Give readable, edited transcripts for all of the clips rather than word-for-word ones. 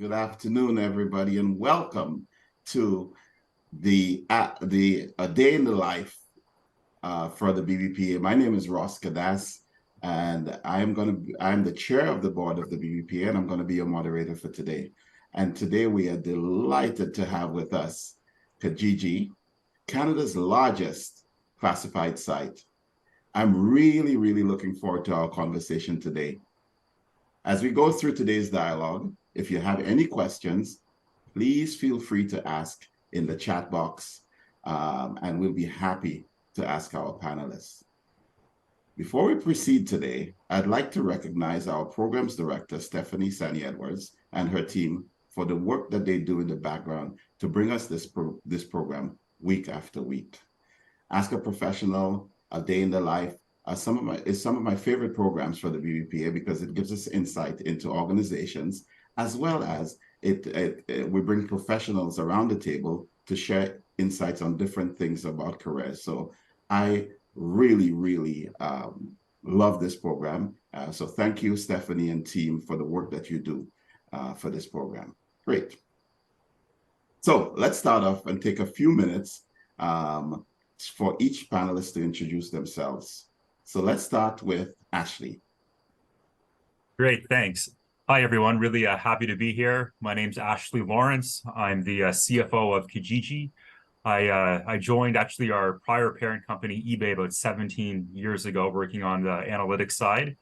Good afternoon, everybody, and welcome to the A Day in the Life for the BBPA. My name is Ross Cadastre, and I'm the chair of the board of the BBPA, and I'm going to be your moderator for today. And today we are delighted to have with us Kijiji, Canada's largest classified site. I'm really looking forward to our conversation today. As we go through today's dialogue, if you have any questions, please feel free to ask in the chat box, and we'll be happy to ask our panelists. Before we proceed today, I'd like to recognize our programs director, Stephanie Sani Edwards, and her team for the work that they do in the background to bring us this program week after week. Ask a Professional, A Day in the Life, some of my favorite programs for the BBPA because it gives us insight into organizations, as well as we bring professionals around the table to share insights on different things about careers. So I really love this program. So thank you, Stephanie and team, for the work that you do for this program. Great. So let's start off and take a few minutes for each panelist to introduce themselves. So let's start with Ashley. Great, thanks. Hi, everyone. Really happy to be here. My name's Ashley Lawrence. I'm the CFO of Kijiji. I joined actually our prior parent company, eBay, about 17 years ago, working on the analytics side.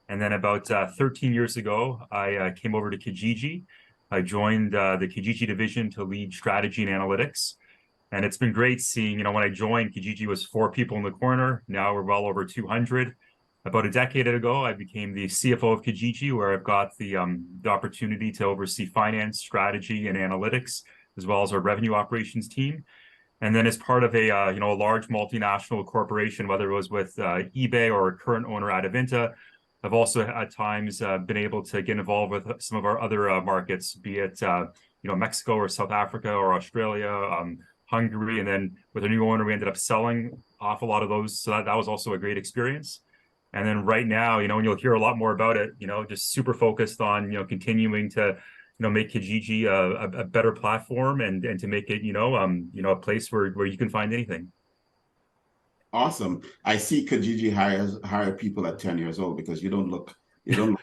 And then about 13 years ago, I came over to Kijiji. I joined the Kijiji division to lead strategy and analytics. And it's been great seeing, when I joined, Kijiji was 4 people in the corner. Now we're well over 200. About a decade ago, I became the CFO of Kijiji, where I've got the opportunity to oversee finance, strategy, and analytics, as well as our revenue operations team. And then as part of a large multinational corporation, whether it was with eBay or a current owner, Adevinta, I've also at times been able to get involved with some of our other markets, be it Mexico or South Africa or Australia, Hungary, and then with a new owner, we ended up selling off a lot of those. So that was also a great experience. And then right now, and you'll hear a lot more about it, just super focused on, continuing to, make Kijiji a better platform and to make it, a place where you can find anything. Awesome. I see Kijiji hire people at 10 years old because you don't look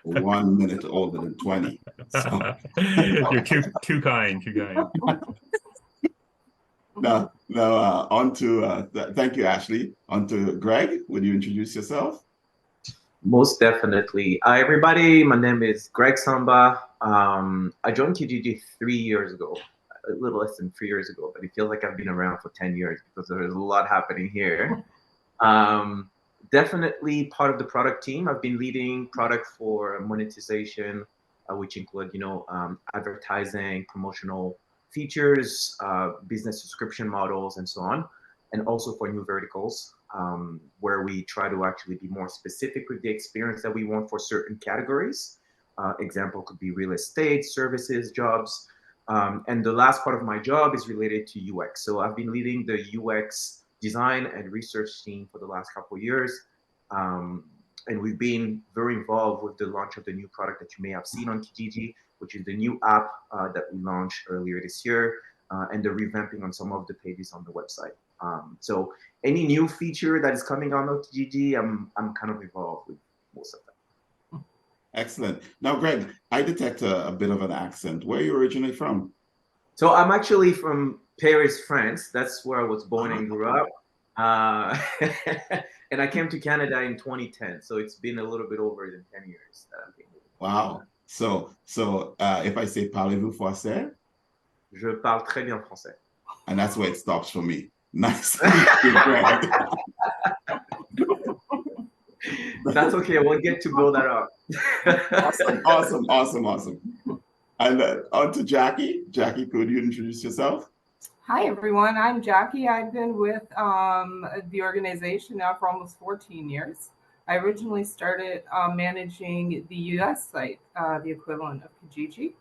1 minute older than 20. So. You're too kind. No, on to, thank you, Ashley. On to Greg. Would you introduce yourself? Most definitely. Hi, everybody. My name is Greg Samba. I joined Kijiji 3 years ago, a little less than 3 years ago, but it feels like I've been around for 10 years because there's a lot happening here. Definitely part of the product team. I've been leading product for monetization, which include, advertising, promotional features, business subscription models, and so on, and also for new verticals, where we try to actually be more specific with the experience that we want for certain categories. Example could be real estate, services, jobs. And the last part of my job is related to UX. So I've been leading the UX design and research team for the last couple of years. And we've been very involved with the launch of the new product that you may have seen on Kijiji, which is the new app that we launched earlier this year, and the revamping on some of the pages on the website. So any new feature that is coming on of Kijiji, I'm kind of involved with most of them. Excellent. Now, Greg, I detect a bit of an accent. Where are you originally from? So I'm actually from Paris, France. That's where I was born and grew up. And I came to Canada in 2010. So it's been a little bit over than 10 years that I've been here. Wow. So if I say parlez-vous français? Je parle très bien français. And that's where it stops for me. Nice to meet you, Greg. That's okay. We'll get to build that up. Awesome. And on to Jackie. Jackie, could you introduce yourself? Hi, everyone. I'm Jackie. I've been with the organization now for almost 14 years. I originally started managing the US site, the equivalent of Kijiji,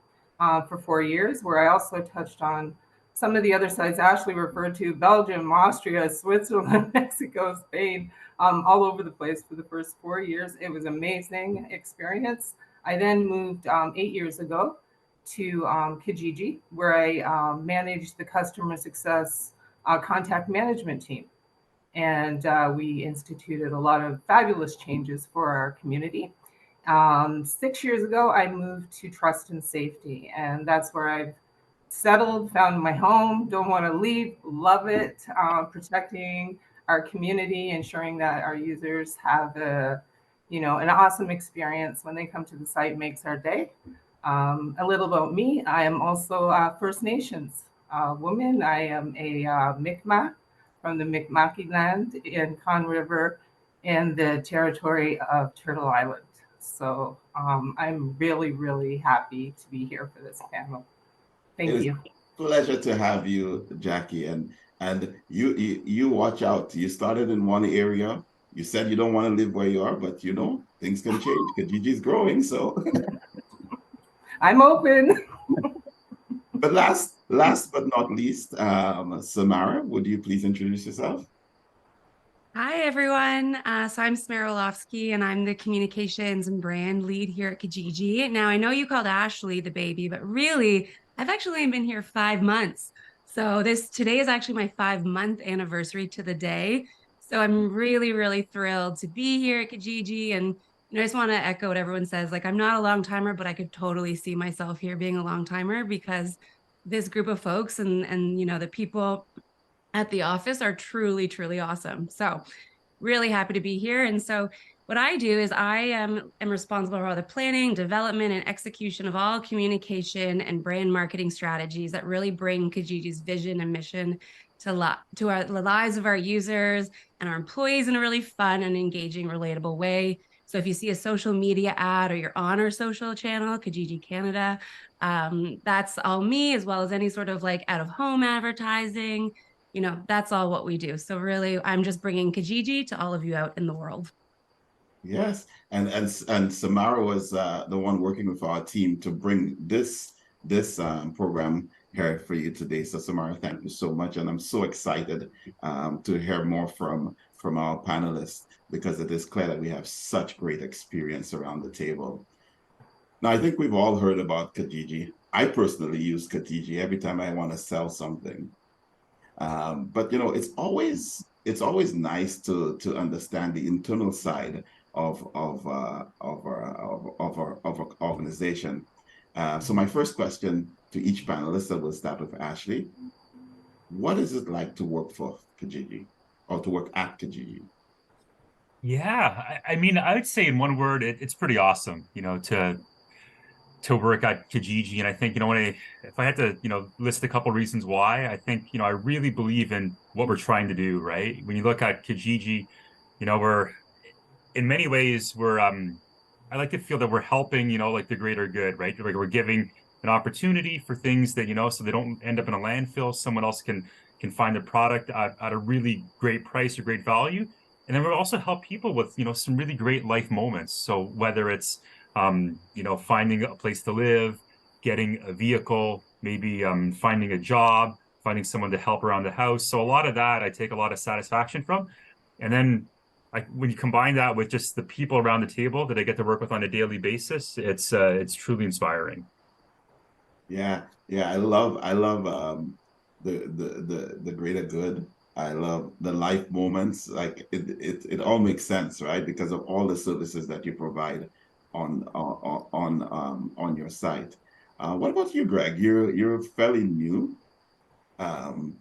for 4 years, where I also touched on some of the other sites Ashley referred to: Belgium, Austria, Switzerland, Mexico, Spain, all over the place for the first 4 years. It was an amazing experience. I then moved 8 years ago to Kijiji, where I manage the customer success contact management team. And we instituted a lot of fabulous changes for our community. 6 years ago, I moved to trust and safety, and that's where I've settled, found my home, don't want to leave, love it, protecting our community, ensuring that our users have an awesome experience when they come to the site, makes our day. A little about me, I am also a First Nations woman. I am a Mi'kmaq from the Mi'kmaqui land in Conn River in the territory of Turtle Island. So I'm really, really happy to be here for this panel. Thank you. Pleasure to have you, Jackie. And you watch out. You started in one area. You said you don't want to live where you are, but things can change. Kijiji's growing, so I'm open. But last but not least, Samara, would you please introduce yourself? Hi, everyone. So I'm Samara Wolofsky, and I'm the communications and brand lead here at Kijiji. Now, I know you called Ashley the baby, but really, I've actually been here 5 months. So today is actually my 5-month anniversary to the day. So I'm really, really thrilled to be here at Kijiji. And I just want to echo what everyone says. Like, I'm not a long timer, but I could totally see myself here being a long timer because this group of folks and the people at the office are truly, truly awesome. So really happy to be here. And so what I do is I am responsible for all the planning, development, and execution of all communication and brand marketing strategies that really bring Kijiji's vision and mission to the lives of our users and our employees in a really fun and engaging, relatable way. So if you see a social media ad or you're on our social channel, Kijiji Canada, that's all me, as well as any sort of like out of home advertising. That's all what we do. So really, I'm just bringing Kijiji to all of you out in the world. Yes, and Samara was the one working with our team to bring this program here for you today. So Samara, thank you so much, and I'm so excited to hear more from our panelists, because it is clear that we have such great experience around the table. Now, I think we've all heard about Kijiji. I personally use Kijiji every time I want to sell something. But it's always nice to understand the internal side of our organization. So my first question to each panelist, that will start with Ashley. What is it like to work for Kijiji, or to work at Kijiji? Yeah, I mean, I would say in one word, it's pretty awesome, to work at Kijiji. And I think, if I had to, list a couple reasons why, I think, I really believe in what we're trying to do, right? When you look at Kijiji, we're, in many ways, I like to feel that we're helping, like the greater good, right? Like we're giving an opportunity for things that, so they don't end up in a landfill. Someone else can find the product at a really great price or great value. And then we'll also help people with, some really great life moments. So whether it's, finding a place to live, getting a vehicle, maybe finding a job, finding someone to help around the house. So a lot of that I take a lot of satisfaction from. And then when you combine that with just the people around the table that I get to work with on a daily basis, it's truly inspiring. Yeah, I love the greater good. I love the life moments. Like it all makes sense, right? Because of all the services that you provide on your site. What about you, Greg? You're fairly new.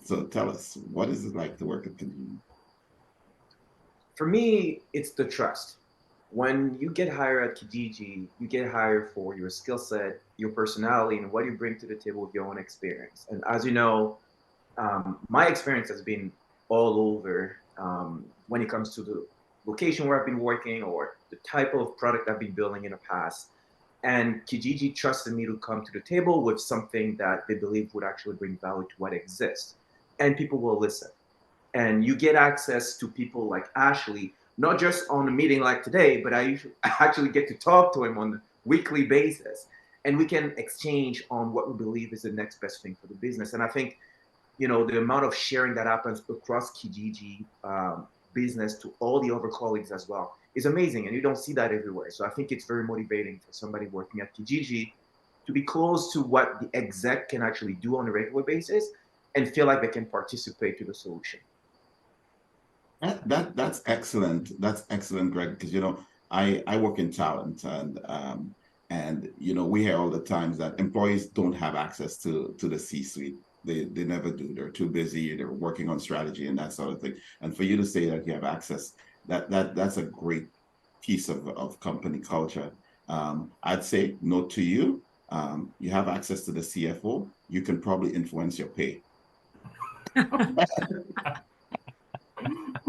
So tell us, what is it like to work at Kijiji? For me, it's the trust. When you get hired at Kijiji, you get hired for your skill set, your personality, and what you bring to the table with your own experience. And as you know, my experience has been all over when it comes to the location where I've been working or the type of product I've been building in the past. And Kijiji trusted me to come to the table with something that they believe would actually bring value to what exists. And people will listen. And you get access to people like Ashley, not just on a meeting like today, but I actually get to talk to him on a weekly basis. And we can exchange on what we believe is the next best thing for the business. And I think, the amount of sharing that happens across Kijiji business to all the other colleagues as well is amazing. And you don't see that everywhere. So I think it's very motivating for somebody working at Kijiji to be close to what the exec can actually do on a regular basis and feel like they can participate to the solution. That's excellent. That's excellent, Greg, because I work in talent, and we hear all the times that employees don't have access to the C-suite. They never do. They're too busy. They're working on strategy and that sort of thing. And for you to say that you have access, that's a great piece of company culture. I'd say note to you, you have access to the CFO. You can probably influence your pay.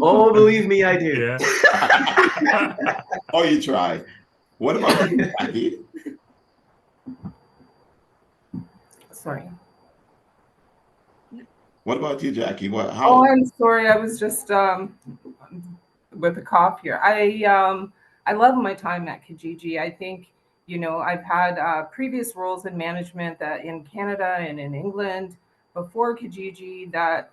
Oh, believe me, I do. Yeah. Oh, you try. What about you, Jackie? Sorry. What about you, Jackie? Oh, I'm sorry. I was just with a cough here. I love my time at Kijiji. I think I've had previous roles in management that in Canada and in England before Kijiji that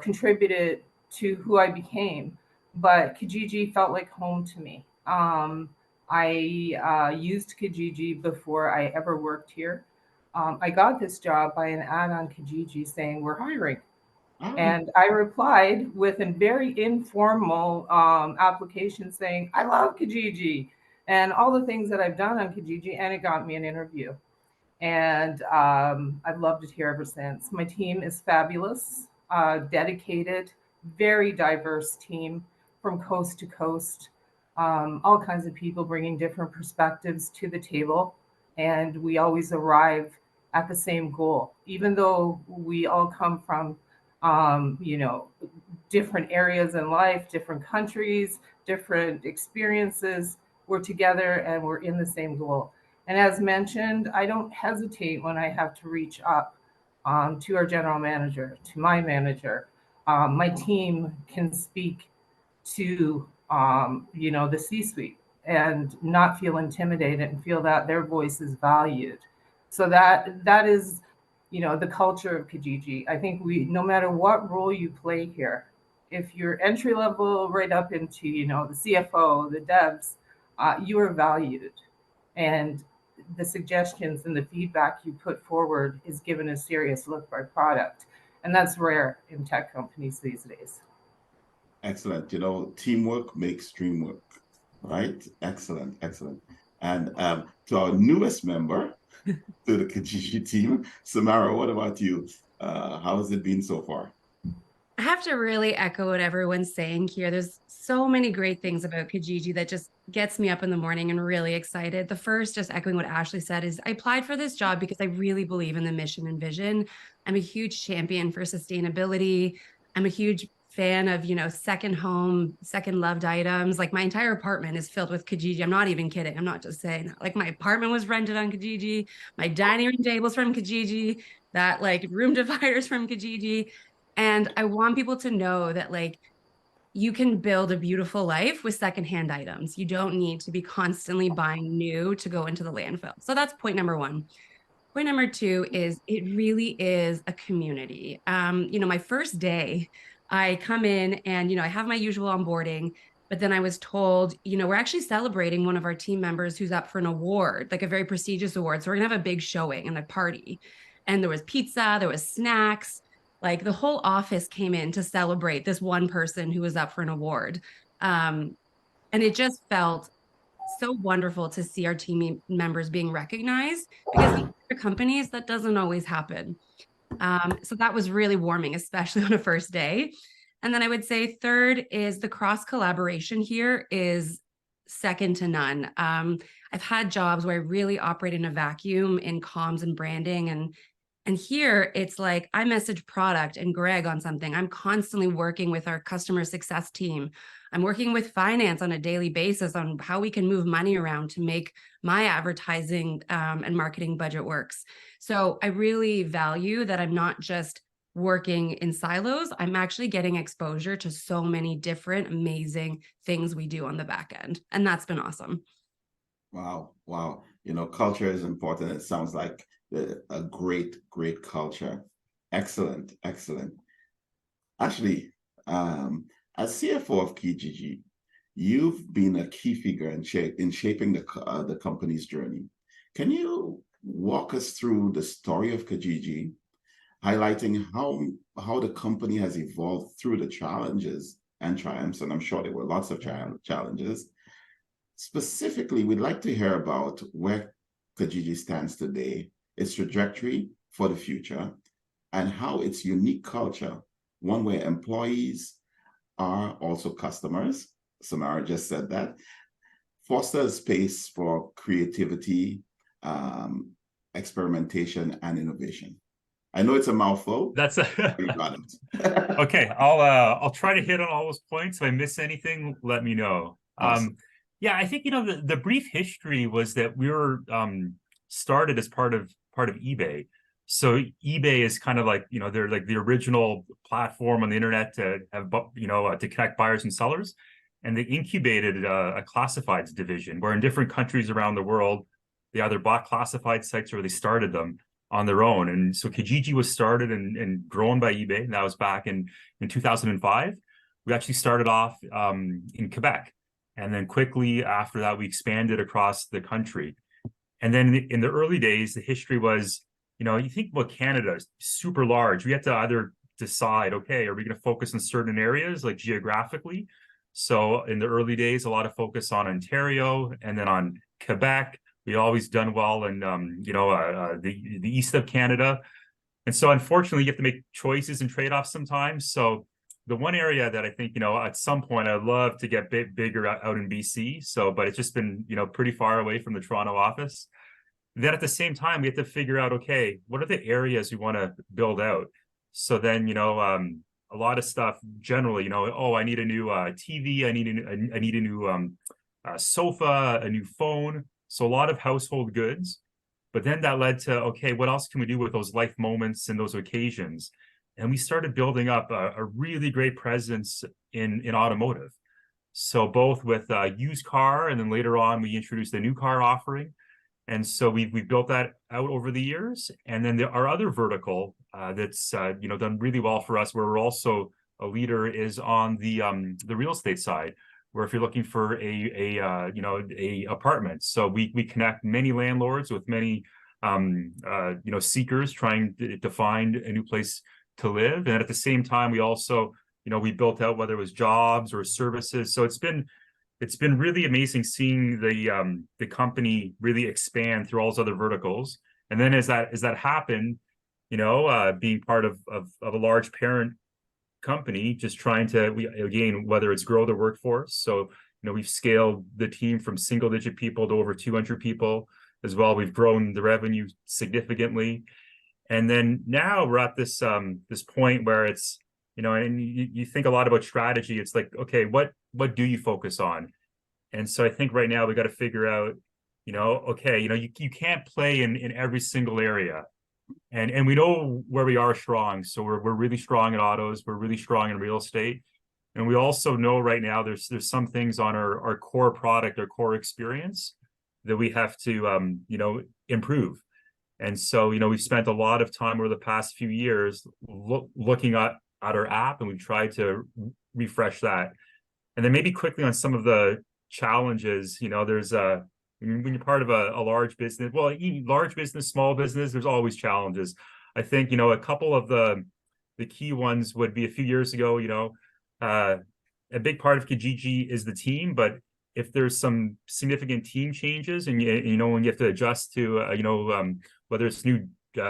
contributed to who I became. But Kijiji felt like home to me. I used Kijiji before I ever worked here. I got this job by an ad on Kijiji saying we're hiring. And I replied with a very informal application saying, I love Kijiji and all the things that I've done on Kijiji, and it got me an interview. And I've loved it here ever since. My team is fabulous, dedicated, very diverse team from coast to coast, all kinds of people bringing different perspectives to the table. And we always arrive at the same goal, even though we all come from different areas in life, different countries, different experiences. We're together and we're in the same goal. And as mentioned, I don't hesitate when I have to reach up to our general manager, to my manager. My team can speak to the C-suite and not feel intimidated and feel that their voice is valued. So that is the culture of Kijiji. I think no matter what role you play here, if you're entry level right up into, the CFO, the devs, you are valued. And the suggestions and the feedback you put forward is given a serious look by product. And that's rare in tech companies these days. Excellent. Teamwork makes dream work, right? Excellent, excellent. And to our newest member, to the Kijiji team, Samara, what about you? How has it been so far? I have to really echo what everyone's saying here. There's so many great things about Kijiji that just gets me up in the morning and really excited. The first, just echoing what Ashley said, is I applied for this job because I really believe in the mission and vision. I'm a huge champion for sustainability. I'm a huge fan of, second home, second loved items. Like my entire apartment is filled with Kijiji. I'm not even kidding. I'm not just saying that. Like my apartment was rented on Kijiji. My dining room table's from Kijiji. That like room dividers from Kijiji. And I want people to know that you can build a beautiful life with secondhand items. You don't need to be constantly buying new to go into the landfill. So that's point number one. Point number two is it really is a community. My first day, I come in and, I have my usual onboarding, but then I was told, we're actually celebrating one of our team members who's up for an award, like a very prestigious award. So we're gonna have a big showing and a party. And there was pizza, there was snacks. Like the whole office came in to celebrate this one person who was up for an award. And it just felt so wonderful to see our team members being recognized because in other companies that doesn't always happen. So that was really warming, especially on a first day. And then I would say third is the cross collaboration here is second to none. I've had jobs where I really operate in a vacuum in comms and branding, and here it's like I message product and Greg on something. I'm constantly working with our customer success team. I'm working with finance on a daily basis on how we can move money around to make my advertising and marketing budget works. So I really value that I'm not just working in silos. I'm actually getting exposure to so many different amazing things we do on the back end. And that's been awesome. Wow. Culture is important. It sounds like a great culture. Excellent. Actually, as CFO of Kijiji, you've been a key figure in shaping the company's journey. Can you walk us through the story of Kijiji, highlighting how the company has evolved through the challenges and triumphs, and I'm sure there were lots of challenges. Specifically, we'd like to hear about where Kijiji stands today, its trajectory for the future, and how its unique culture, one where employees are also customers, Samara just said that, fosters space for creativity, experimentation, and innovation. I know it's a mouthful. That's You got it. Okay. I'll try to hit on all those points. If I miss anything, let me know. Awesome. Yeah, I think the brief history was that we were started as part of eBay. So eBay is kind of like, they're like the original platform on the internet to have, to connect buyers and sellers. And they incubated a classifieds division where in different countries around the world, they either bought classified sites or they started them on their own. And so Kijiji was started and grown by eBay. And that was back in 2005. We actually started off in Quebec. And then quickly after that, we expanded across the country. And then in the early days, the history was, you think about Canada, is super large. We had to either decide, okay, are we going to focus on certain areas like geographically? So in the early days, a lot of focus on Ontario and then on Quebec. We always done well in, the east of Canada. And so unfortunately, you have to make choices and trade-offs sometimes. So the one area that I think, at some point I'd love to get bigger out in BC. So, but it's just been, pretty far away from the Toronto office. Then at the same time, we have to figure out, okay, what are the areas we want to build out? So then, a lot of stuff generally, oh, I need a new TV, I need a new sofa, a new phone. So a lot of household goods. But then that led to, okay, what else can we do with those life moments and those occasions? And we started building up a really great presence in automotive. So both with used car, and then later on, we introduced a new car offering. And so we've built that out over the years. And then our other vertical that's done really well for us, where we're also a leader, is on the real estate side, where if you're looking for a apartment, so we connect many landlords with many seekers trying to find a new place to live. And at the same time, we also we built out whether it was jobs or services. So it's been really amazing seeing the company really expand through all those other verticals. And then as that happened, being part of a large parent company, just trying to, whether it's grow the workforce. So, we've scaled the team from single digit people to over 200 people as well. We've grown the revenue significantly. And then now we're at this point where it's, and you think a lot about strategy. It's like, okay, what do you focus on? And so I think right now we got to figure out, okay, you can't play in every single area. And we know where we are strong. So we're really strong in autos. We're really strong in real estate. And we also know right now there's some things on our core product, our core experience that we have to, improve. And so, we've spent a lot of time over the past few years looking at our app, and we've tried to refresh that. And then maybe quickly on some of the challenges, there's when you're part of a large business, well, even large business, small business, there's always challenges. I think, a couple of the key ones would be a few years ago, a big part of Kijiji is the team, but if there's some significant team changes and when you have to adjust to, whether it's new,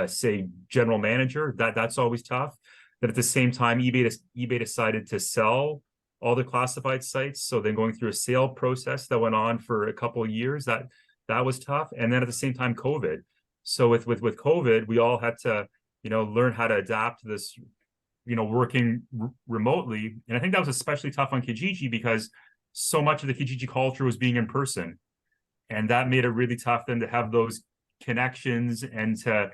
say, general manager, that's always tough. But at the same time, eBay decided to sell all the classified sites. So then going through a sale process that went on for a couple of years, that was tough. And then at the same time, COVID. So with COVID, we all had to, learn how to adapt to this, working remotely. And I think that was especially tough on Kijiji because so much of the Kijiji culture was being in person. And that made it really tough then to have those connections and to,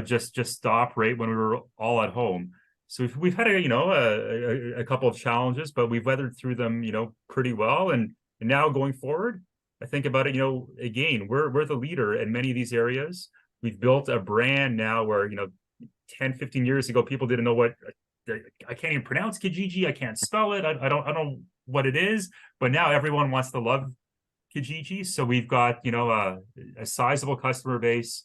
just to operate when we were all at home. So we've had a couple of challenges, but we've weathered through them, pretty well. And now going forward, I think about it, again, we're the leader in many of these areas. We've built a brand now where, 10, 15 years ago, people didn't know I can't even pronounce Kijiji. I can't spell it. I don't know what it is, but now everyone wants to love Kijiji. So we've got, a sizable customer base.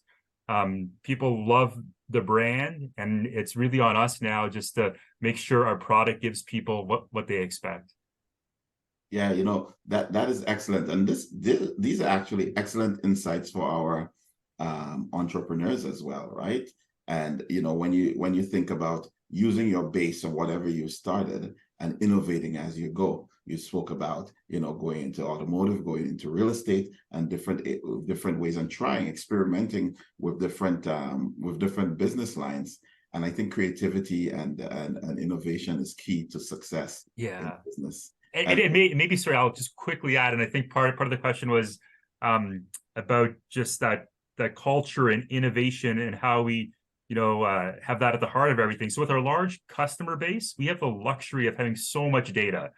People love the brand, and it's really on us now just to make sure our product gives people what they expect. Yeah, that is excellent, and these are actually excellent insights for our entrepreneurs as well, right? And when you think about using your base or whatever you started and innovating as you go, you spoke about going into automotive, going into real estate, and different ways, and experimenting with different business lines. And I think creativity and innovation is key to success in business. And maybe, sorry, I'll just quickly add, and I think part of the question was about just that culture and innovation and how we have that at the heart of everything. So with our large customer base, we have the luxury of having so much data.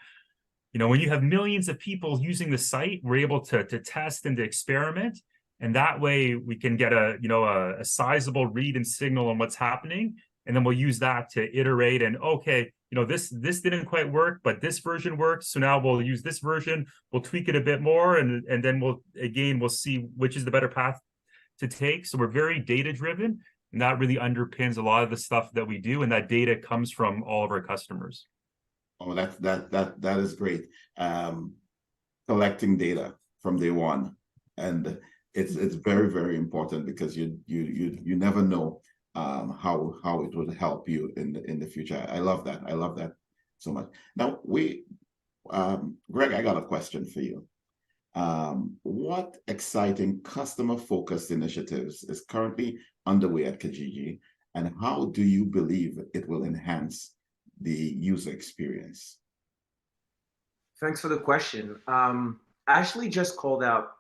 When you have millions of people using the site, we're able to test and to experiment, and that way we can get a sizable read and signal on what's happening, and then we'll use that to iterate and okay, this didn't quite work, but this version works, so now we'll use this version, we'll tweak it a bit more, and then we'll see which is the better path to take. So we're very data driven, and that really underpins a lot of the stuff that we do, and that data comes from all of our customers. Oh, that is great. Collecting data from day one, and it's very, very important, because you never know how it would help you in the future. I love that. I love that so much. Now Greg, I got a question for you. What exciting customer-focused initiatives is currently underway at Kijiji, and how do you believe it will enhance the user experience? Thanks for the question. Ashley just called out,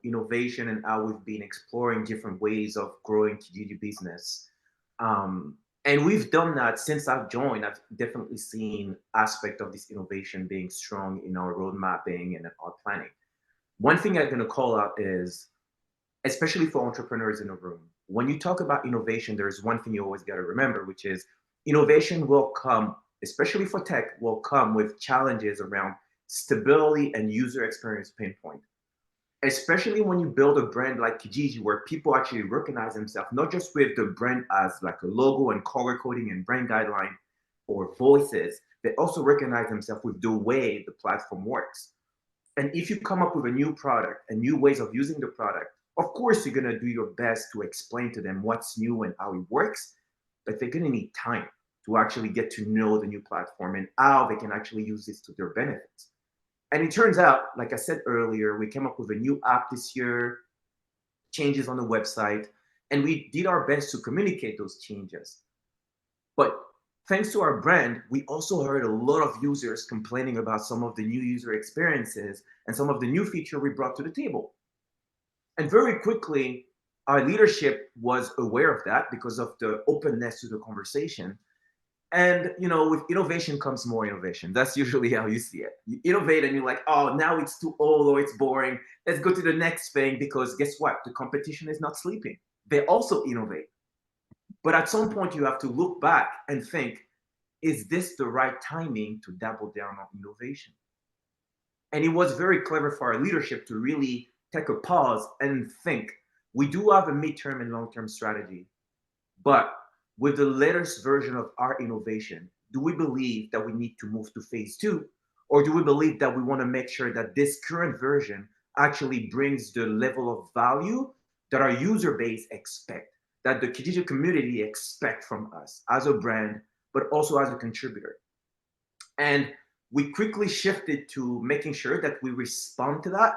innovation and how we've been exploring different ways of growing Kijiji business. And we've done that since I've joined. I've definitely seen aspect of this innovation being strong in our road mapping and our planning. One thing I'm going to call out is, especially for entrepreneurs in the room, when you talk about innovation, there's one thing you always got to remember, which is innovation will come, especially for tech, will come with challenges around stability and user experience pain point. Especially when you build a brand like Kijiji, where people actually recognize themselves, not just with the brand as like a logo and color coding and brand guideline or voices, they also recognize themselves with the way the platform works. And if you come up with a new product and new ways of using the product, of course, you're going to do your best to explain to them what's new and how it works, but they're going to need time to actually get to know the new platform and how they can actually use this to their benefits. And it turns out, like I said earlier, we came up with a new app this year, changes on the website, and we did our best to communicate those changes. But thanks to our brand, we also heard a lot of users complaining about some of the new user experiences and some of the new features we brought to the table. And very quickly, our leadership was aware of that because of the openness to the conversation. And with innovation comes more innovation. That's usually how you see it. You innovate and you're like, oh, now it's too old or it's boring. Let's go to the next thing, because guess what? The competition is not sleeping. They also innovate. But at some point, you have to look back and think, is this the right timing to double down on innovation? And it was very clever for our leadership to really take a pause and think, we do have a midterm and long-term strategy, but with the latest version of our innovation, do we believe that we need to move to phase 2? Or do we believe that we want to make sure that this current version actually brings the level of value that our user base expect, that the Kijiji community expect from us as a brand, but also as a contributor? And we quickly shifted to making sure that we respond to that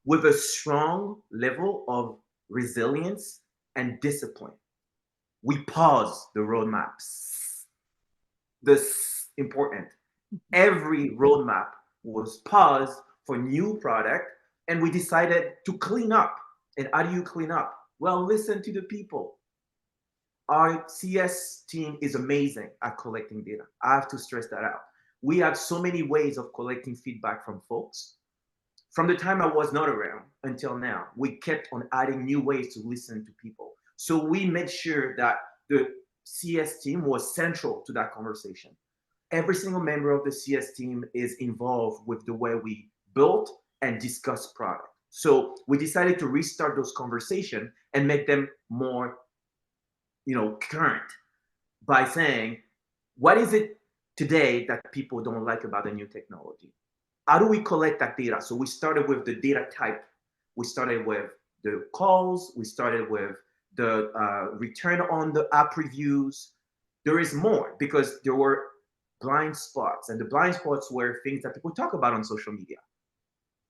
with a strong level of resilience and discipline. We paused the roadmaps. This is important. Every roadmap was paused for new product, and we decided to clean up. And how do you clean up? Well, listen to the people. Our CS team is amazing at collecting data. I have to stress that out. We have so many ways of collecting feedback from folks. From the time I was not around until now, we kept on adding new ways to listen to people. So we made sure that the CS team was central to that conversation. Every single member of the CS team is involved with the way we built and discuss product. So we decided to restart those conversations and make them more current by saying, what is it today that people don't like about the new technology? How do we collect that data? So we started with the data type. We started with the calls. We started with the return on the app reviews. There is more because there were blind spots, and the blind spots were things that people talk about on social media.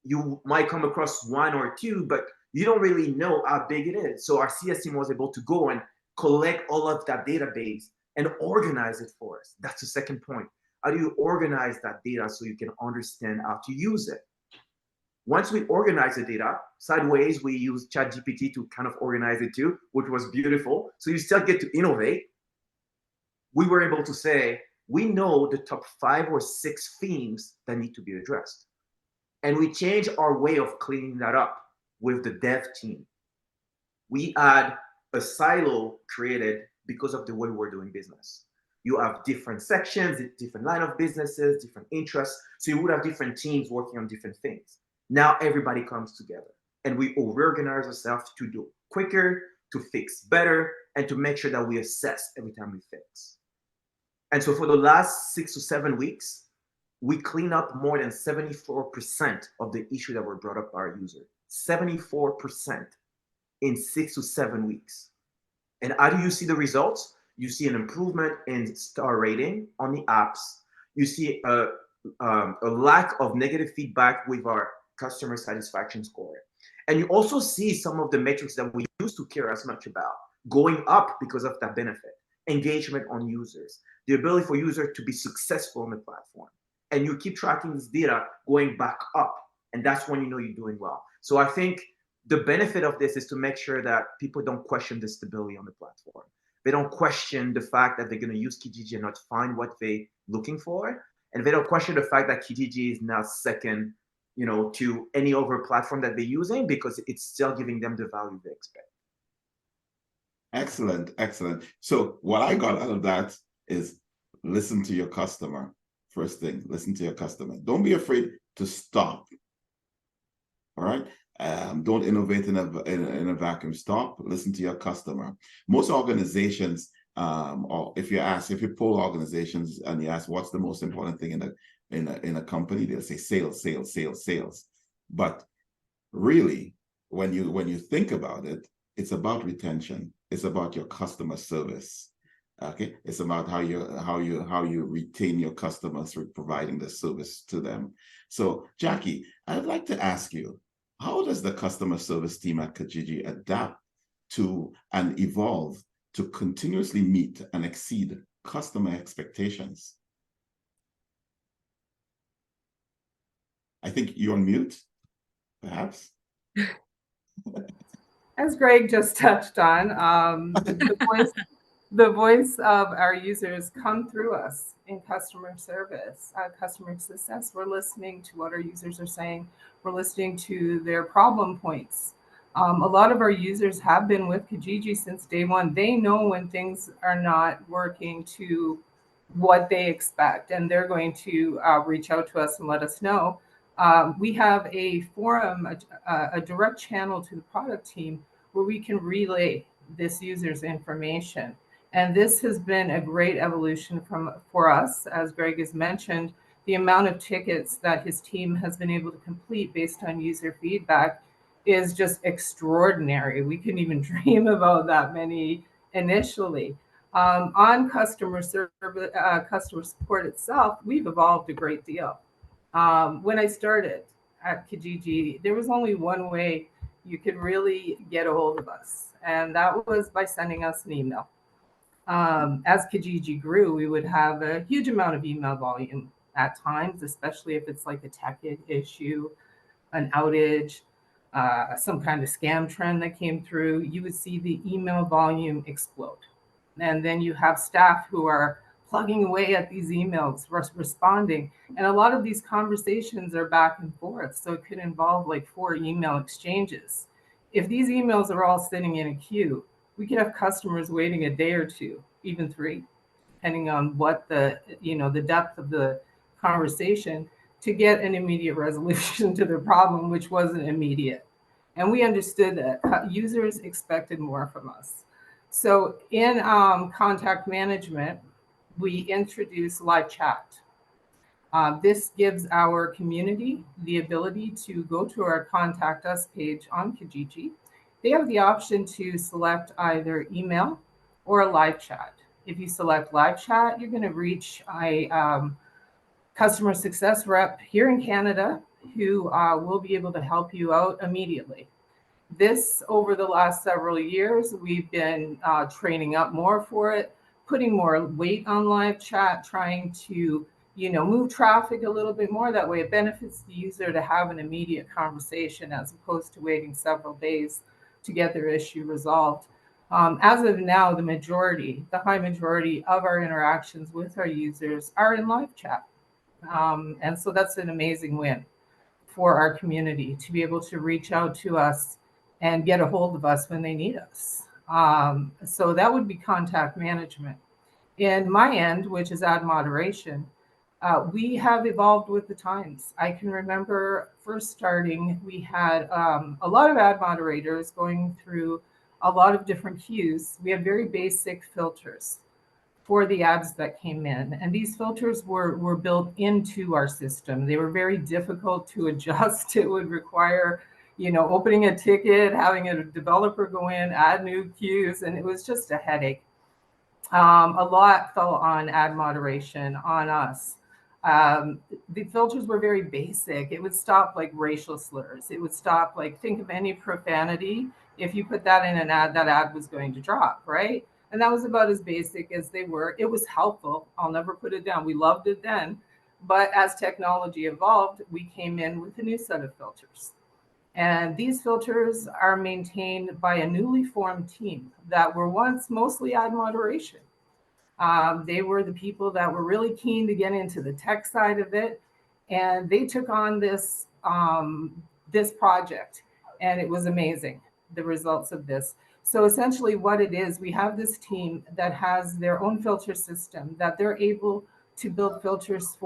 You might come across one or two, but you don't really know how big it is. So our CS team was able to go and collect all of that database and organize it for us. That's the second point. How do you organize that data so you can understand how to use it? Once we organize the data, sideways, we use ChatGPT to kind of organize it too, which was beautiful. So you still get to innovate. We were able to say, we know the top 5 or 6 themes that need to be addressed. And we changed our way of cleaning that up with the dev team. We had a silo created because of the way we're doing business. You have different sections, different line of businesses, different interests. So you would have different teams working on different things. Now everybody comes together and we reorganize ourselves to do quicker, to fix better, and to make sure that we assess every time we fix. And so for the last 6 to 7 weeks, we clean up more than 74% of the issues that were brought up by our user. 74% in 6 to 7 weeks. And how do you see the results? You see an improvement in star rating on the apps. You see a lack of negative feedback with our customer satisfaction score. And you also see some of the metrics that we used to care as much about going up because of that benefit. Engagement on users, the ability for users to be successful on the platform. And you keep tracking this data going back up. And that's when you know you're doing well. So I think the benefit of this is to make sure that people don't question the stability on the platform. They don't question the fact that they're going to use Kijiji and not find what they're looking for. And they don't question the fact that Kijiji is now second, to any other platform that they're using because it's still giving them the value they expect. Excellent, excellent. So what I got out of that is listen to your customer. First thing, listen to your customer. Don't be afraid to stop. All right. Don't innovate in a vacuum. Stop. Listen to your customer. Most organizations, or if you poll organizations and you ask what's the most important thing in a company, they'll say sales, sales, sales, sales. But really, when you think about it, it's about retention. It's about your customer service. Okay, it's about how you retain your customers through providing the service to them. So, Jackie, I'd like to ask you, how does the customer service team at Kijiji adapt to and evolve to continuously meet and exceed customer expectations? I think you're on mute, perhaps. As Greg just touched on, the voice of our users come through us in customer service, customer success. We're listening to what our users are saying. We're listening to their problem points. A lot of our users have been with Kijiji since day one. They know when things are not working to what they expect, and they're going to reach out to us and let us know. We have a forum, a direct channel to the product team where we can relay this user's information. And this has been a great evolution for us. As Greg has mentioned, the amount of tickets that his team has been able to complete based on user feedback is just extraordinary. We couldn't even dream about that many initially. On customer support itself, we've evolved a great deal. When I started at Kijiji, there was only one way you could really get a hold of us, and that was by sending us an email. As Kijiji grew, we would have a huge amount of email volume at times, especially if it's like a tech issue, an outage, some kind of scam trend that came through. You would see the email volume explode. And then you have staff who are plugging away at these emails, responding. And a lot of these conversations are back and forth. So it could involve like 4 email exchanges. If these emails are all sitting in a queue, we could have customers waiting a day or 2, even 3, depending on what the depth of the conversation, to get an immediate resolution to their problem, which wasn't immediate. And we understood that users expected more from us. So in contact management, we introduce live chat. This gives our community the ability to go to our contact us page on Kijiji. They have the option to select either email or a live chat. If you select live chat, you're going to reach a customer success rep here in Canada who will be able to help you out immediately. This, over the last several years, we've been training up more for it, putting more weight on live chat, trying to move traffic a little bit more. That way it benefits the user to have an immediate conversation as opposed to waiting several days to get their issue resolved. As of now, the high majority of our interactions with our users are in live chat. And so that's an amazing win for our community to be able to reach out to us and get a hold of us when they need us. So that would be contact management. In my end, which is ad moderation, we have evolved with the times. I can remember first starting, we had a lot of ad moderators going through a lot of different queues. We had very basic filters for the ads that came in. And these filters were built into our system. They were very difficult to adjust. It would require, opening a ticket, having a developer go in, add new queues, and it was just a headache. A lot fell on ad moderation, on us. The filters were very basic. It would stop like racial slurs. It would stop think of any profanity. If you put that in an ad, that ad was going to drop, right? And that was about as basic as they were. It was helpful. I'll never put it down. We loved it then. But as technology evolved, we came in with a new set of filters. And these filters are maintained by a newly formed team that were once mostly ad moderation. They were the people that were really keen to get into the tech side of it. And they took on this project. And it was amazing, the results of this. So essentially what it is, we have this team that has their own filter system that they're able to build filters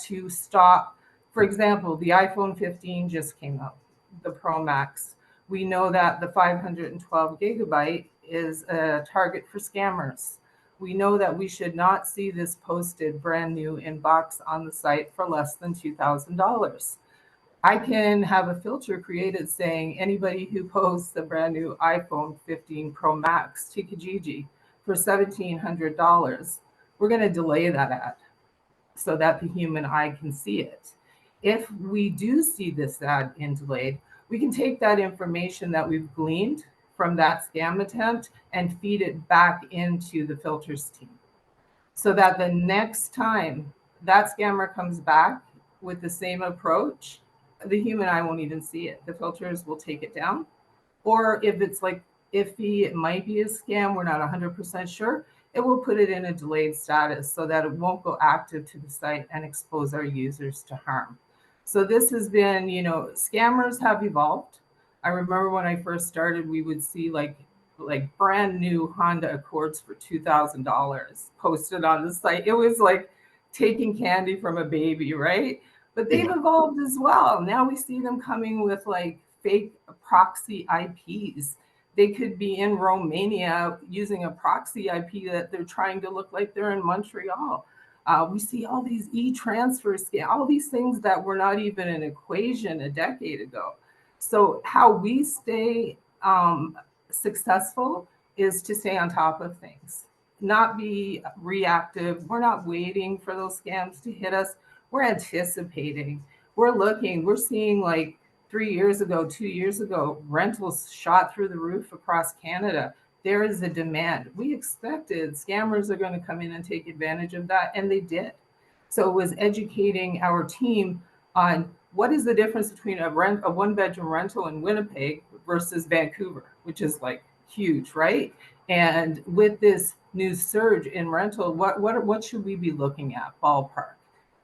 to stop. For example, the iPhone 15 just came out, the Pro Max. We know that the 512 gigabyte is a target for scammers. We know that we should not see this posted brand new in box on the site for less than $2,000. I can have a filter created saying anybody who posts a brand new iPhone 15 Pro Max to Kijiji for $1,700, we're going to delay that ad so that the human eye can see it. If we do see this ad in delayed, we can take that information that we've gleaned from that scam attempt and feed it back into the filters team so that the next time that scammer comes back with the same approach, the human eye won't even see it. The filters will take it down. Or if it's iffy, it might be a scam, we're not 100% sure, it will put it in a delayed status so that it won't go active to the site and expose our users to harm. So this has been, scammers have evolved. I remember when I first started, we would see like brand new Honda Accords for $2,000 posted on the site. It was like taking candy from a baby, right? But they've evolved as well. Now we see them coming with fake proxy IPs. They could be in Romania using a proxy IP that they're trying to look like they're in Montreal. We see all these e-transfer scams, all these things that were not even an equation a decade ago. So how we stay successful is to stay on top of things, not be reactive. We're not waiting for those scams to hit us. We're anticipating. We're looking. We're seeing 3 years ago, 2 years ago, rentals shot through the roof across Canada. There is a demand. We expected scammers are going to come in and take advantage of that, and they did. So it was educating our team on what is the difference between a one-bedroom rental in Winnipeg versus Vancouver, which is huge, right? And with this new surge in rental, what should we be looking at, ballpark?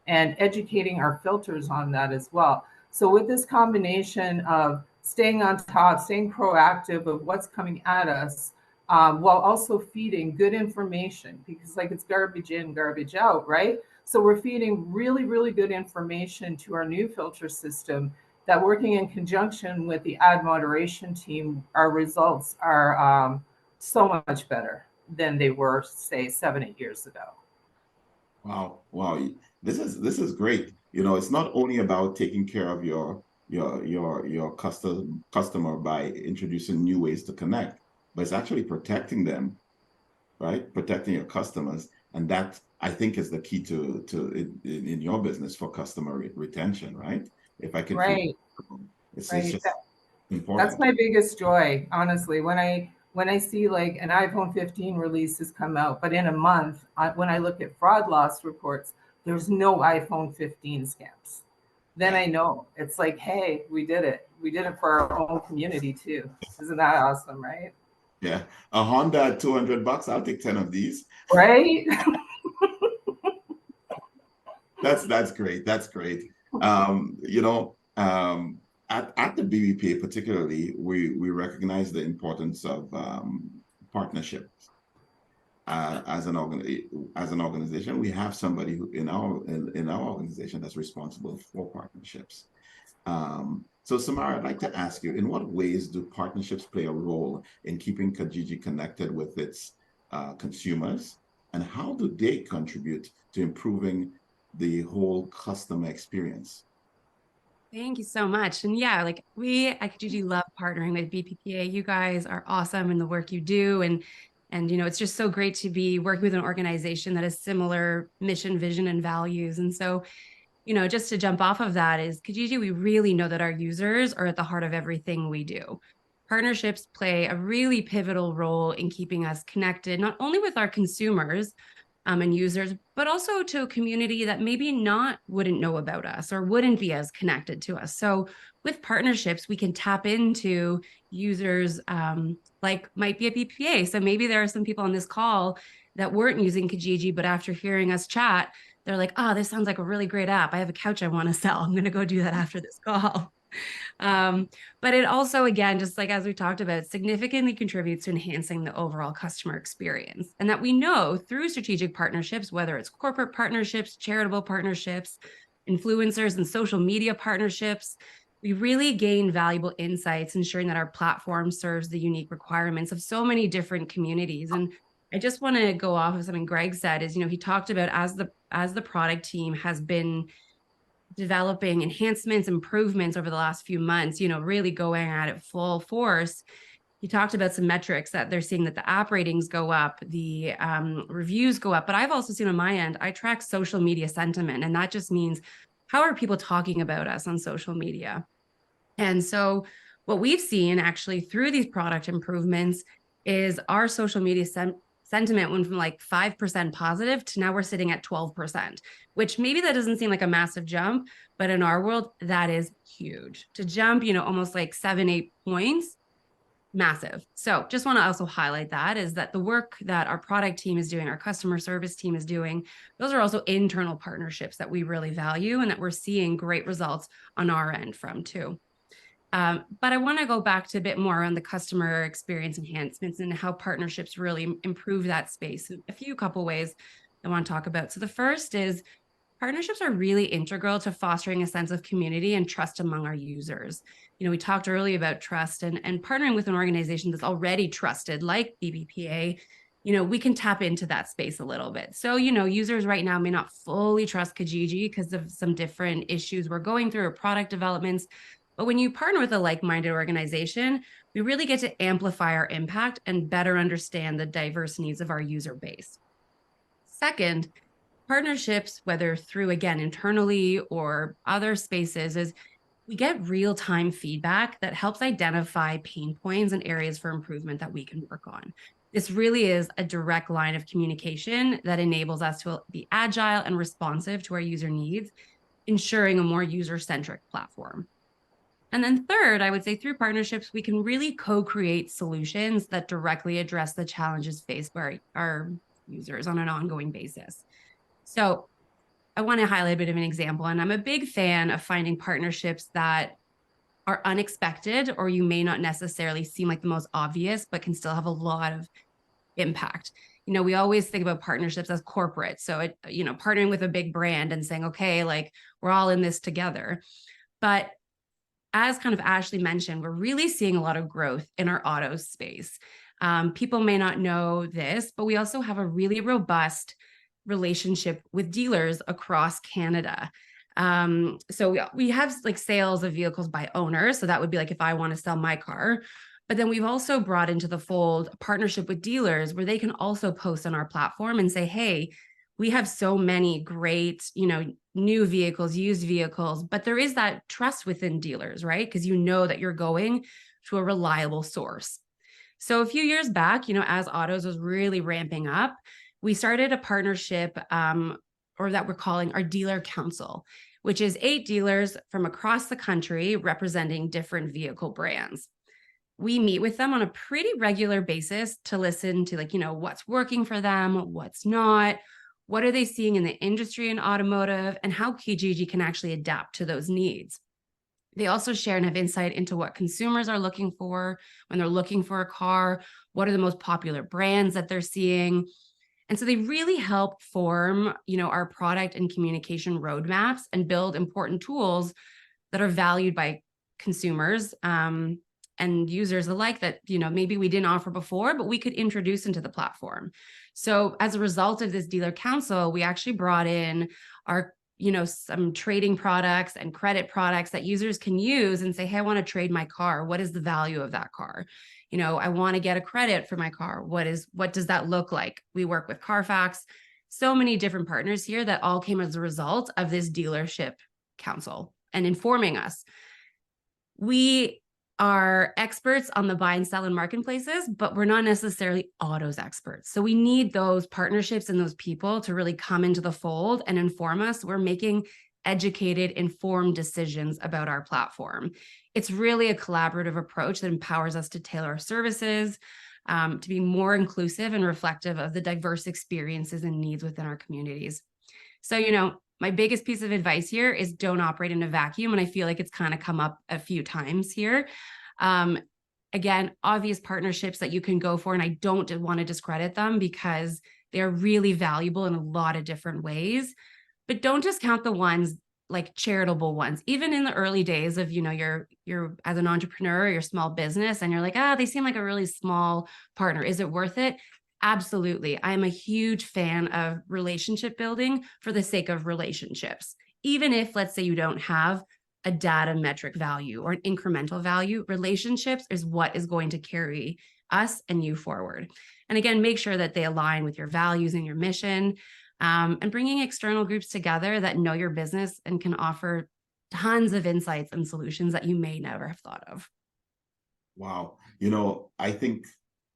And educating our filters on that as well. So with this combination of staying on top, staying proactive of what's coming at us, while also feeding good information, because it's garbage in, garbage out, right? So we're feeding really, really good information to our new filter system that, working in conjunction with the ad moderation team, our results are so much better than they were, say, 7, 8 years ago. Wow, wow. This is great. You know, it's not only about taking care of your customer by introducing new ways to connect, but it's actually protecting them, right? Protecting your customers, and that I think is the key in your business for customer retention, right? If I can feel Right, it's right. just That's important. my biggest joy, honestly. When I see like an iPhone 15 release has come out, but in a month, when I look at fraud loss reports, there's no iPhone 15 scams. Then Yeah, I know it's like, hey, we did it. We did it for our own community too. Isn't that awesome, right? yeah. A Honda at $200, I'll take 10 of these. Right? That's great. That's great. You know, at the BBPA particularly, we recognize the importance of partnerships. As an organization, we have somebody who in our organization that's responsible for partnerships. So Samara, I'd like to ask you, in what ways do partnerships play a role in keeping Kijiji connected with its consumers, and how do they contribute to improving the whole customer experience? Thank you so much. And yeah, like we at Kijiji love partnering with BBPA. You guys are awesome in the work you do. And it's just so great to be working with an organization that has similar mission, vision, and values. And so, just to jump off of that is Kijiji, we really know that our users are at the heart of everything we do. Partnerships play a really pivotal role in keeping us connected, not only with our consumers, and users, but also to a community that maybe wouldn't know about us or wouldn't be as connected to us. So with partnerships, we can tap into users like might be a BPA. So maybe there are some people on this call that weren't using Kijiji, but after hearing us chat, they're like, oh, this sounds like a really great app. I have a couch I want to sell. I'm going to go do that after this call. But it also, again, just like as we talked about, significantly contributes to enhancing the overall customer experience. And that we know through strategic partnerships, whether it's corporate partnerships, charitable partnerships, influencers, and social media partnerships, we really gain valuable insights, ensuring that our platform serves the unique requirements of so many different communities. And I just want to go off of something Greg said is, he talked about as the product team has been developing enhancements, improvements over the last few months, really going at it full force. He talked about some metrics that they're seeing that the app ratings go up, the reviews go up. But I've also seen on my end, I track social media sentiment. And that just means how are people talking about us on social media? And so what we've seen actually through these product improvements is our social media sentiment went from like 5% positive to now we're sitting at 12%, which maybe that doesn't seem like a massive jump, but in our world, that is huge. To jump, almost like 7-8 points, massive. So just want to also highlight that is that the work that our product team is doing, our customer service team is doing, those are also internal partnerships that we really value and that we're seeing great results on our end from too. But I want to go back to a bit more on the customer experience enhancements and how partnerships really improve that space. A few couple ways I want to talk about. So the first is partnerships are really integral to fostering a sense of community and trust among our users. We talked earlier about trust and partnering with an organization that's already trusted, like BBPA, we can tap into that space a little bit. So, users right now may not fully trust Kijiji because of some different issues we're going through or product developments. But when you partner with a like-minded organization, we really get to amplify our impact and better understand the diverse needs of our user base. Second, partnerships, whether through, again, internally or other spaces, is we get real-time feedback that helps identify pain points and areas for improvement that we can work on. This really is a direct line of communication that enables us to be agile and responsive to our user needs, ensuring a more user-centric platform. And then third, I would say through partnerships, we can really co-create solutions that directly address the challenges faced by our users on an ongoing basis. So I want to highlight a bit of an example, and I'm a big fan of finding partnerships that are unexpected, or you may not necessarily seem like the most obvious, but can still have a lot of impact. We always think about partnerships as corporate. So, partnering with a big brand and saying, okay, like we're all in this together. But as kind of Ashley mentioned, we're really seeing a lot of growth in our auto space. People may not know this, but we also have a really robust relationship with dealers across Canada. So we have like sales of vehicles by owner. So that would be like if I want to sell my car. But then we've also brought into the fold a partnership with dealers where they can also post on our platform and say, hey, we have so many great, new vehicles, used vehicles, but there is that trust within dealers, right? Because you know that you're going to a reliable source. So a few years back, as autos was really ramping up, we started a partnership, or that we're calling our dealer council, which is 8 dealers from across the country representing different vehicle brands. We meet with them on a pretty regular basis to listen to what's working for them, what's not, what are they seeing in the industry in automotive, and how Kijiji can actually adapt to those needs. They also share and have insight into what consumers are looking for when they're looking for a car, what are the most popular brands that they're seeing. And so they really help form, our product and communication roadmaps and build important tools that are valued by consumers and users alike that, maybe we didn't offer before, but we could introduce into the platform. So as a result of this dealer council, we actually brought in our, some trading products and credit products that users can use and say, hey, I want to trade my car. What is the value of that car? I want to get a credit for my car. What does that look like? We work with Carfax, so many different partners here that all came as a result of this dealership council and informing us. We are experts on the buy and sell in marketplaces, but we're not necessarily autos experts. So we need those partnerships and those people to really come into the fold and inform us. We're making educated, informed decisions about our platform. It's really a collaborative approach that empowers us to tailor our services, to be more inclusive and reflective of the diverse experiences and needs within our communities. So, my biggest piece of advice here is don't operate in a vacuum. And I feel like it's kind of come up a few times here. Again, obvious partnerships that you can go for, and I don't want to discredit them because they're really valuable in a lot of different ways. But don't discount the ones like charitable ones, even in the early days of, you're as an entrepreneur, your small business, and you're like, they seem like a really small partner. Is it worth it? Absolutely. I'm a huge fan of relationship building for the sake of relationships. Even if, let's say, you don't have a data metric value or an incremental value, relationships is what is going to carry us and you forward. And again, make sure that they align with your values and your mission, and bringing external groups together that know your business and can offer tons of insights and solutions that you may never have thought of. Wow. I think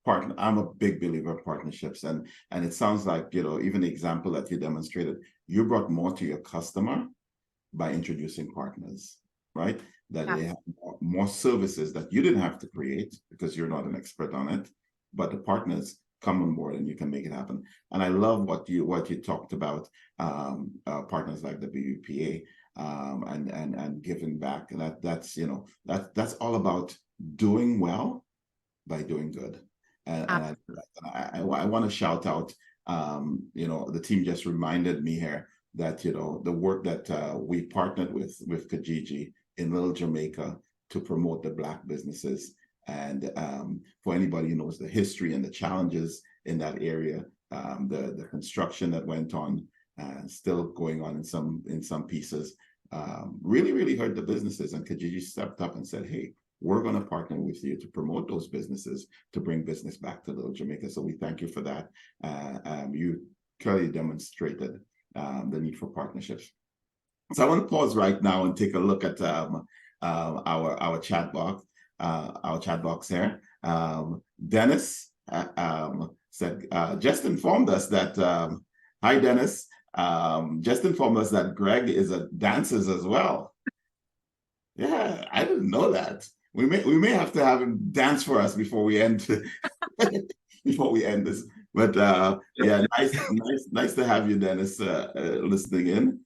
I'm a big believer in partnerships, and it sounds like, even the example that you demonstrated, you brought more to your customer by introducing partners, right? That they have more services that you didn't have to create because you're not an expert on it, but the partners come on board and you can make it happen. And I love what you talked about, partners like the BBPA, and giving back. That's all about doing well by doing good. And I want to shout out, the team just reminded me here that, the work that we partnered with Kijiji in Little Jamaica to promote the Black businesses. And for anybody who knows the history and the challenges in that area, the construction that went on, still going on in some pieces, really, really hurt the businesses. And Kijiji stepped up and said, hey, we're going to partner with you to promote those businesses, to bring business back to Little Jamaica. So we thank you for that. You clearly demonstrated the need for partnerships. So I want to pause right now and take a look at our chat box. Our chat box here. Dennis said, just informed us that, hi Dennis, just informed us that Greg is a dancer as well. Yeah, I didn't know that. We may have to have him dance for us before we end this. But yeah, nice to have you, Dennis, listening in.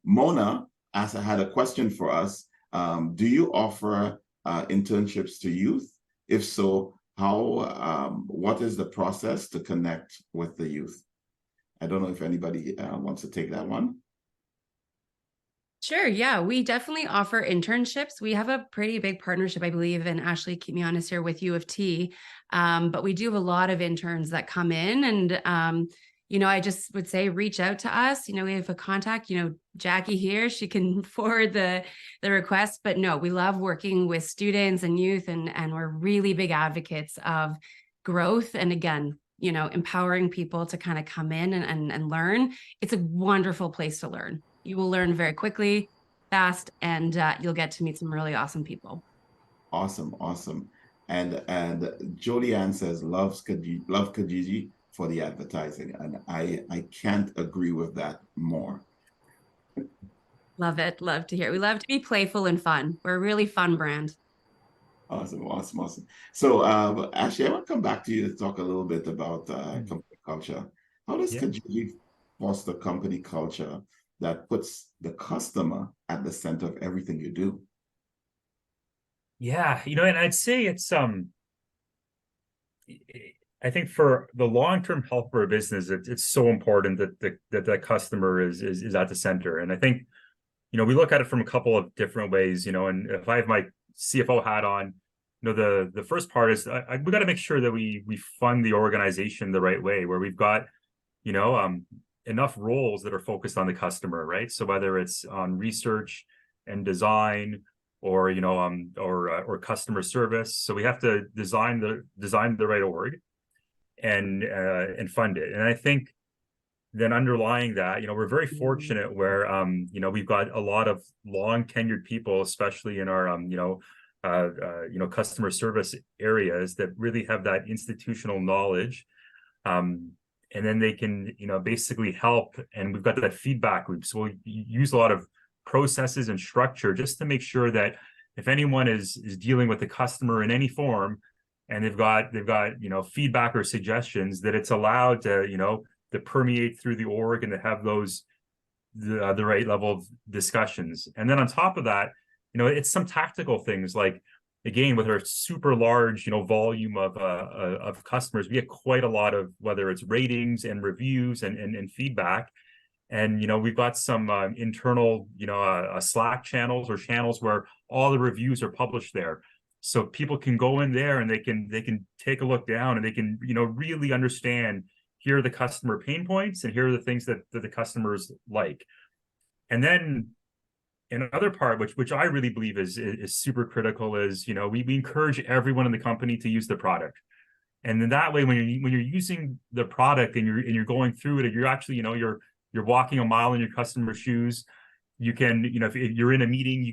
Mona had a question for us. Do you offer internships to youth? If so, how? What is the process to connect with the youth? I don't know if anybody wants to take that one. Sure. Yeah, we definitely offer internships. We have a pretty big partnership, I believe, and Ashley, keep me honest here, with U of T. But we do have a lot of interns that come in, and I just would say reach out to us. We have a contact. Jackie here, she can forward the request. But no, we love working with students and youth, and we're really big advocates of growth. And again, empowering people to kind of come in and learn. It's a wonderful place to learn. You will learn very quickly, fast, and you'll get to meet some really awesome people. Awesome, awesome. And Jolieanne says love Kijiji for the advertising, and I can't agree with that more. Love it. Love to hear it. We love to be playful and fun. We're a really fun brand. Awesome, awesome, awesome. So, Ashley, I want to come back to you to talk a little bit about company culture. How does Kijiji foster company culture that puts the customer at the center of everything you do? Yeah, and I'd say it's I think for the long-term health of our business, it's so important that the customer is at the center. And I think, we look at it from a couple of different ways, and if I have my CFO hat on, the first part is we got to make sure that we fund the organization the right way, where we've got, enough roles that are focused on the customer, right? So whether it's on research and design, or or customer service, so we have to design the right org and fund it. And I think then underlying that, we're very fortunate where we've got a lot of long tenured people, especially in our customer service areas, that really have that institutional knowledge. And then they can, basically help. And we've got that feedback loop. So we use a lot of processes and structure just to make sure that if anyone is dealing with the customer in any form, and they've got feedback or suggestions, that it's allowed to to permeate through the org and to have the right level of discussions. And then on top of that, it's some tactical things, like, again, with our super large, volume of customers, we get quite a lot of, whether it's ratings and reviews and feedback. And, we've got some internal, Slack channels or channels where all the reviews are published there. So people can go in there and they can take a look down, and they can, really understand, here are the customer pain points, and here are the things that the customers like. And then another part, which I really believe is super critical, is, we encourage everyone in the company to use the product. And then that way, when you're using the product and you're going through it, you're actually, you're walking a mile in your customer's shoes. You can, if you're in a meeting,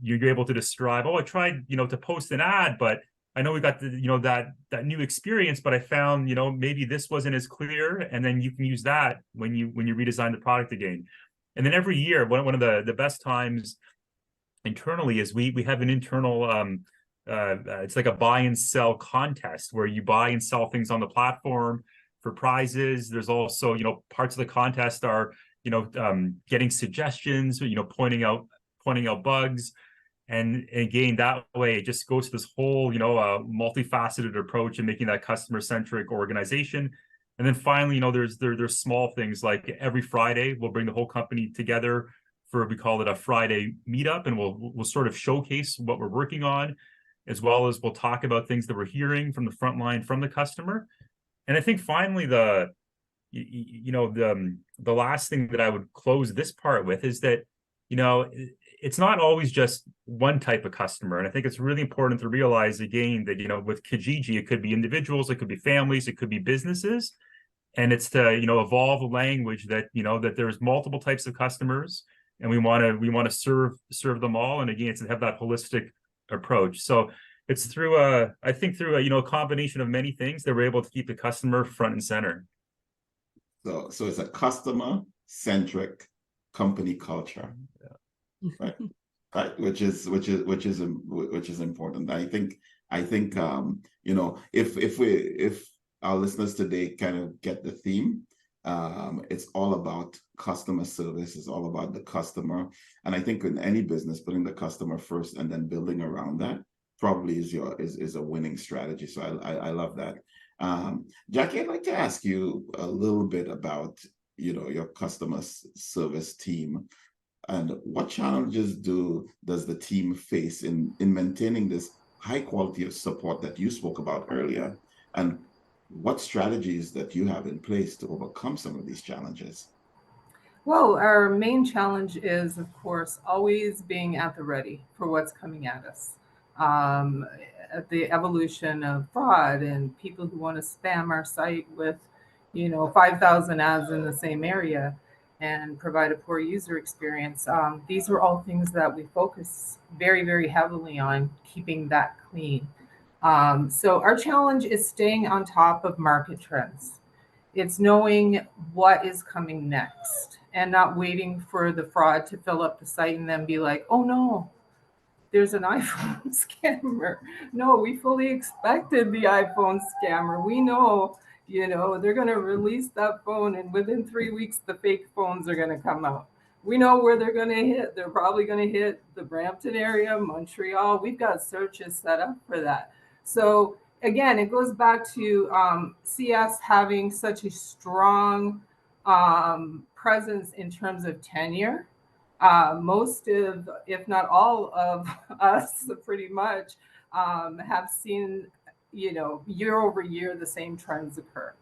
you're able to describe, oh, I tried, to post an ad, but I know we got the, that new experience, but I found, maybe this wasn't as clear. And then you can use that when you redesign the product again. And then every year, one of the best times internally is we have an internal, it's like a buy and sell contest, where you buy and sell things on the platform for prizes. There's also, parts of the contest are, getting suggestions, pointing out bugs. And again, that way it just goes to this whole, multifaceted approach and making that customer-centric organization. And then finally, there's small things like every Friday we'll bring the whole company together for, we call it a Friday meetup, and we'll sort of showcase what we're working on, as well as we'll talk about things that we're hearing from the front line from the customer. And I think finally the last thing that I would close this part with is that, it's not always just one type of customer. And I think it's really important to realize, again, that, with Kijiji, it could be individuals, it could be families, it could be businesses. And it's to, evolve a language that, that there's multiple types of customers, and we want to serve them all. And again, it's to have that holistic approach. So it's through I think through a combination of many things that we're able to keep the customer front and center. So it's a customer-centric company culture. Yeah. Right, which is important. I think if our listeners today kind of get the theme, it's all about customer service. It's all about the customer, and I think in any business, putting the customer first and then building around that probably is a winning strategy. So I love that. Jackie, I'd like to ask you a little bit about your customer service team. And what challenges does the team face in maintaining this high quality of support that you spoke about earlier? And what strategies that you have in place to overcome some of these challenges? Well, our main challenge is, of course, always being at the ready for what's coming at us. Um, the evolution of fraud and people who want to spam our site with, 5,000 ads in the same area and provide a poor user experience. These are all things that we focus very, very heavily on keeping that clean. So our challenge is staying on top of market trends. It's knowing what is coming next and not waiting for the fraud to fill up the site and then be like, oh no, there's an iPhone scammer. No, we fully expected the iPhone scammer. We know, they're going to release that phone, and within 3 weeks, the fake phones are going to come out. We know where they're going to hit. They're probably going to hit the Brampton area, Montreal. We've got searches set up for that. So, again, it goes back to CS having such a strong presence in terms of tenure. Most of, if not all of us, pretty much have seen, year over year, the same trends occur.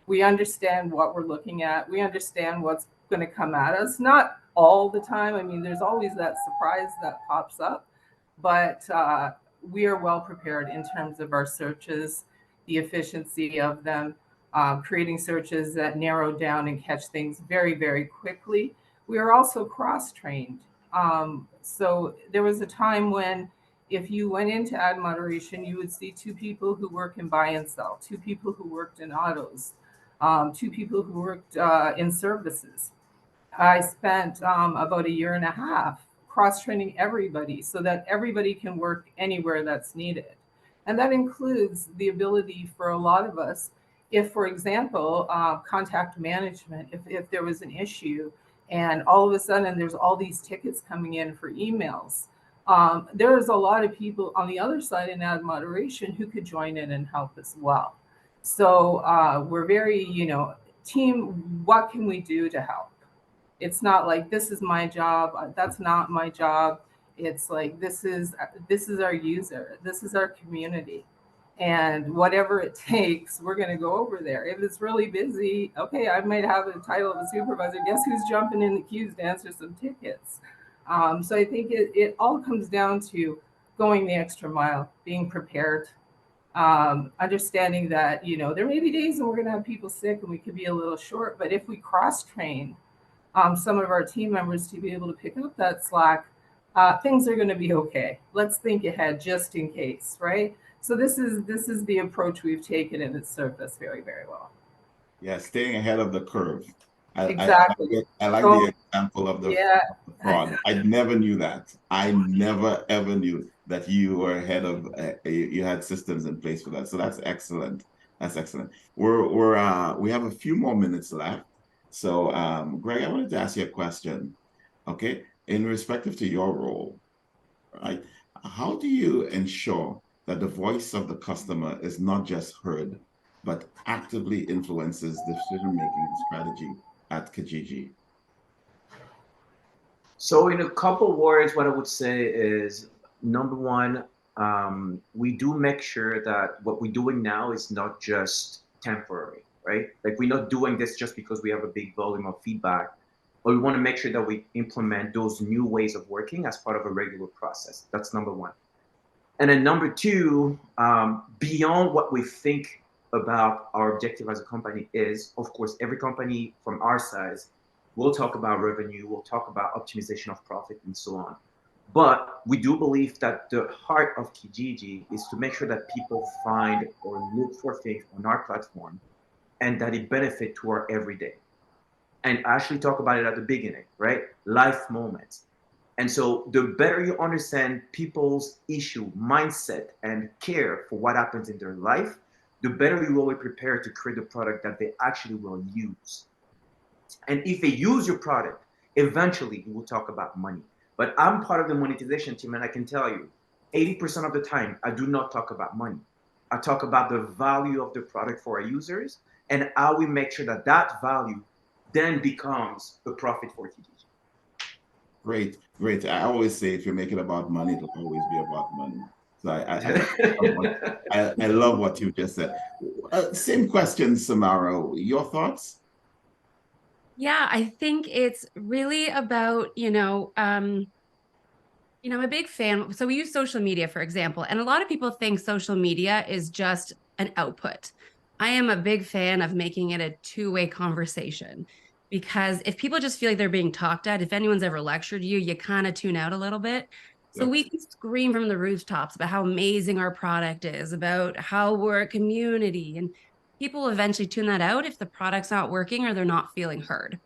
We understand what we're looking at. We understand what's going to come at us. Not all the time. I mean, there's always that surprise that pops up, but we are well prepared in terms of our searches, the efficiency of them, creating searches that narrow down and catch things very, very quickly. We are also cross-trained. So there was a time when if you went into ad moderation, you would see two people who work in buy and sell, two people who worked in autos, two people who worked in services. I spent about a year and a half cross-training everybody so that everybody can work anywhere that's needed. And that includes the ability for a lot of us, if, for example, contact management, if there was an issue, and all of a sudden there's all these tickets coming in for emails. There's a lot of people on the other side in ad moderation who could join in and help as well. So we're very, team, what can we do to help? It's not like this is my job, that's not my job. It's like this is our user, this is our community. And whatever it takes, we're going to go over there. If it's really busy, okay, I might have the title of a supervisor. Guess who's jumping in the queues to answer some tickets? So I think it all comes down to going the extra mile, being prepared, understanding that, there may be days when we're going to have people sick and we could be a little short. But if we cross-train some of our team members to be able to pick up that slack, things are going to be okay. Let's think ahead just in case, right? So this is the approach we've taken, and it's served us very, very well. Yeah, staying ahead of the curve. Exactly. I like the example of the fraud. Yeah. I never knew that. I never ever knew that you were ahead of you had systems in place for that. So that's excellent. That's excellent. We have a few more minutes left. So Greg, I wanted to ask you a question. Okay, in respective to your role, right? How do you ensure that the voice of the customer is not just heard, but actively influences decision-making strategy at Kijiji? So in a couple words, what I would say is, number one, we do make sure that what we're doing now is not just temporary, right? Like we're not doing this just because we have a big volume of feedback, but we want to make sure that we implement those new ways of working as part of a regular process. That's number one. And then number two, beyond what we think about our objective as a company is, of course, every company from our size will talk about revenue, we'll talk about optimization of profit and so on. But we do believe that the heart of Kijiji is to make sure that people find or look for things on our platform and that it benefit to our everyday. And Ashley talked about it at the beginning, right? Life moments. And so the better you understand people's issue, mindset, and care for what happens in their life, the better you will be prepared to create a product that they actually will use. And if they use your product, eventually you will talk about money. But I'm part of the monetization team, and I can tell you, 80% of the time, I do not talk about money. I talk about the value of the product for our users and how we make sure that that value then becomes the profit for Kijiji. Great, great. I always say if you make it about money, it'll always be about money. So I love what you just said. Same question, Samara. Your thoughts? Yeah, I think it's really about, I'm a big fan. So we use social media, for example, and a lot of people think social media is just an output. I am a big fan of making it a two-way conversation because if people just feel like they're being talked at, if anyone's ever lectured you, you kind of tune out a little bit. So Yep. we can scream from the rooftops about how amazing our product is, about how we're a community, and people eventually tune that out if the product's not working or they're not feeling heard.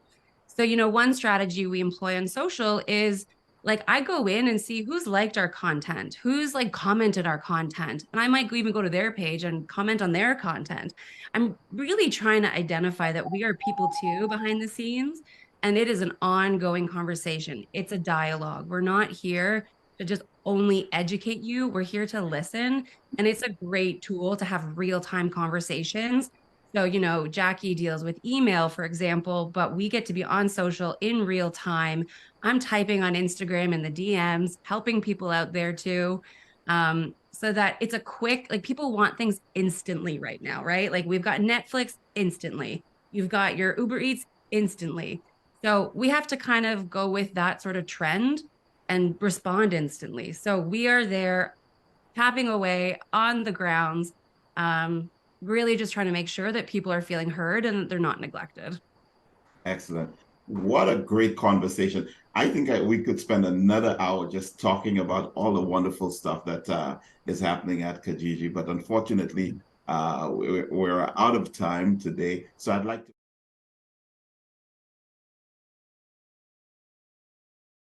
So, one strategy we employ on social is like I go in and see who's liked our content, who's like commented our content, and I might even go to their page and comment on their content. I'm really trying to identify that we are people too behind the scenes, and it is an ongoing conversation. It's a dialogue. We're not here to just only educate you, we're here to listen. And it's a great tool to have real time conversations. So, Jackie deals with email, for example, but we get to be on social in real time. I'm typing on Instagram in the DMs, helping people out there too. So that it's a quick, like people want things instantly right now, right? Like we've got Netflix instantly, you've got your Uber Eats instantly. So we have to kind of go with that sort of trend and respond instantly. So we are there tapping away on the grounds, um, really just trying to make sure that people are feeling heard and that they're not neglected. Excellent. What a great conversation. I think we could spend another hour just talking about all the wonderful stuff that is happening at Kijiji, but unfortunately, we're out of time today. So I'd like to